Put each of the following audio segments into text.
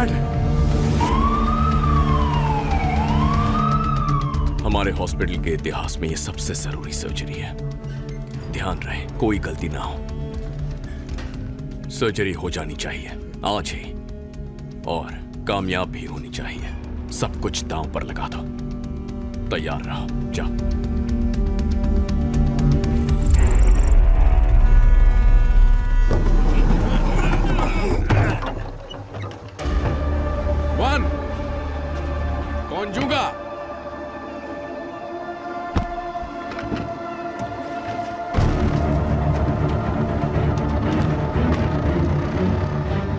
Dad. हमारे hospital के इतिहास में ये सबसे जरूरी सर्जरी है। ध्यान रहे कोई गलती ना हो। सर्जरी हो जानी चाहिए आज ही, और कामयाब भी होनी चाहिए। सब कुछ दांव पर लगा दो। तैयार रहो, जाओ। वन, कौन जूगा?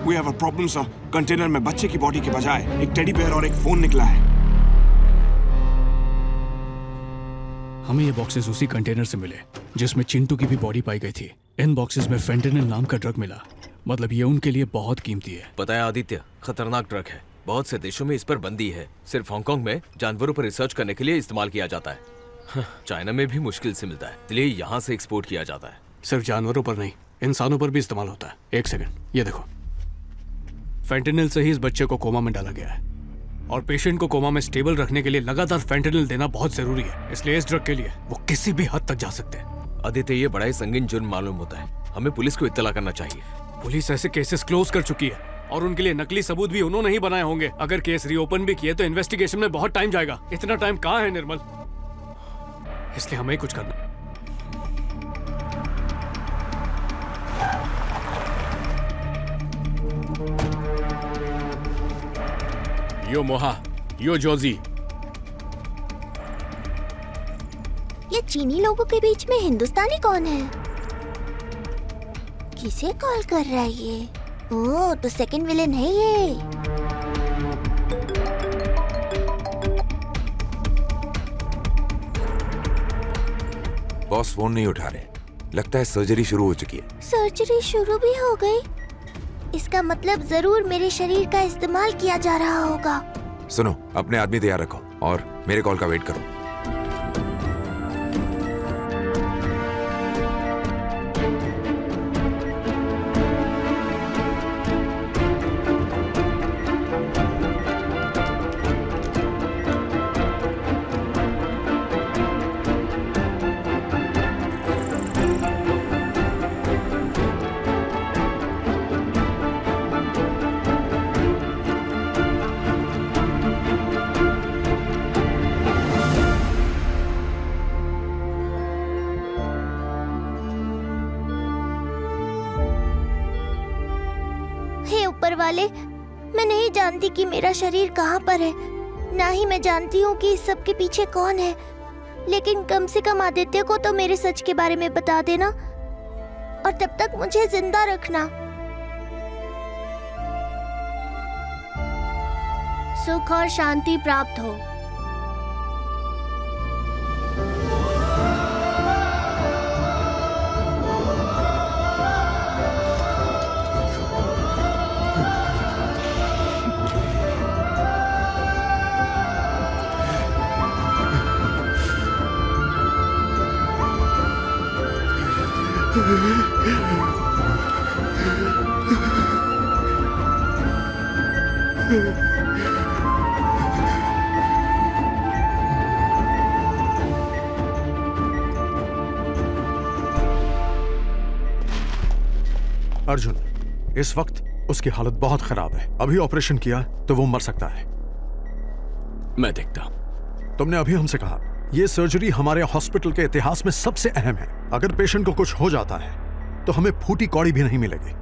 We have a problem, sir. Container में बच्चे की बॉडी के बजाय एक टेडी बेयर और एक फोन निकला है। हमें ये बॉक्सेस उसी कंटेनर से मिले जिसमें चिंटू की भी बॉडी पाई गई थी। इन बॉक्सेस में फेंटेनिल नाम का ड्रग मिला। मतलब ये उनके लिए बहुत कीमती है। पता है आदित्य, खतरनाक ड्रग है। बहुत से देशों में इस पर बंदी है। सिर्फ हांगकांग में जानवरों पर रिसर्च करने के लिए इस्तेमाल किया जाता है। चाइना में भी मुश्किल से मिलता है, इसलिए यहाँ से एक्सपोर्ट किया जाता है। सिर्फ जानवरों पर नहीं, इंसानों पर भी इस्तेमाल होता है। एक सेकंड, ये देखो। फेंटेनिल से ही इस बच्चे को कोमा में डाला गया है, और पेशेंट को कोमा में स्टेबल रखने के लिए लगातार फेंटेनिल देना बहुत जरूरी है। इसलिए इस ड्रग के लिए वो किसी भी हद तक जा सकते हैं। आदित्य, ये बड़ा ही संगीन जुर्म मालूम होता है। हमें पुलिस को इत्तला करना चाहिए। पुलिस ऐसे केसेस क्लोज कर चुकी है, और उनके लिए नकली सबूत भी उन्होंने ही बनाए होंगे। अगर केस रीओपन भी किए तो इन्वेस्टिगेशन में बहुत टाइम जाएगा। इतना टाइम कहाँ है निर्मल? इसलिए हमें कुछ करना। यो मोहा, यो जोजी। ये चीनी लोगों के बीच में हिंदुस्तानी कौन है? किसे कॉल कर रहा है ये? ओह, तो सेकंड विलेन है ये। बॉस फोन नहीं उठा रहे। लगता है सर्जरी शुरू हो चुकी है। सर्जरी शुरू भी हो गई? इसका मतलब जरूर मेरे शरीर का इस्तेमाल किया जा रहा होगा। सुनो, अपने आदमी तैयार रखो और मेरे कॉल का वेट करो। ऊपर वाले, मैं नहीं जानती कि मेरा शरीर कहाँ पर है, ना ही मैं जानती हूँ कि इस सब के पीछे कौन है। लेकिन कम से कम आदित्य को तो मेरे सच के बारे में बता देना, और तब तक मुझे जिंदा रखना। सुख और शांति प्राप्त हो। अर्जुन, इस वक्त उसकी हालत बहुत खराब है। अभी ऑपरेशन किया तो वो मर सकता है। मैं देखता। तुमने अभी हमसे कहा यह सर्जरी हमारे हॉस्पिटल के इतिहास में सबसे अहम है। अगर पेशेंट को कुछ हो जाता है तो हमें फूटी कौड़ी भी नहीं मिलेगी।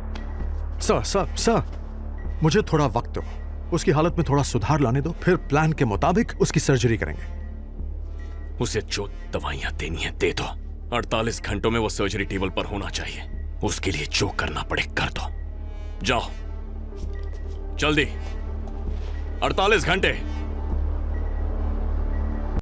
सर, मुझे थोड़ा वक्त दो। उसकी हालत में थोड़ा सुधार लाने दो, फिर प्लान के मुताबिक उसकी सर्जरी करेंगे। उसे जो दवाइयां देनी है दे दो। 48 घंटों में वो सर्जरी टेबल पर होना चाहिए। उसके लिए जो करना पड़े कर दो। जाओ जल्दी, 48 घंटे।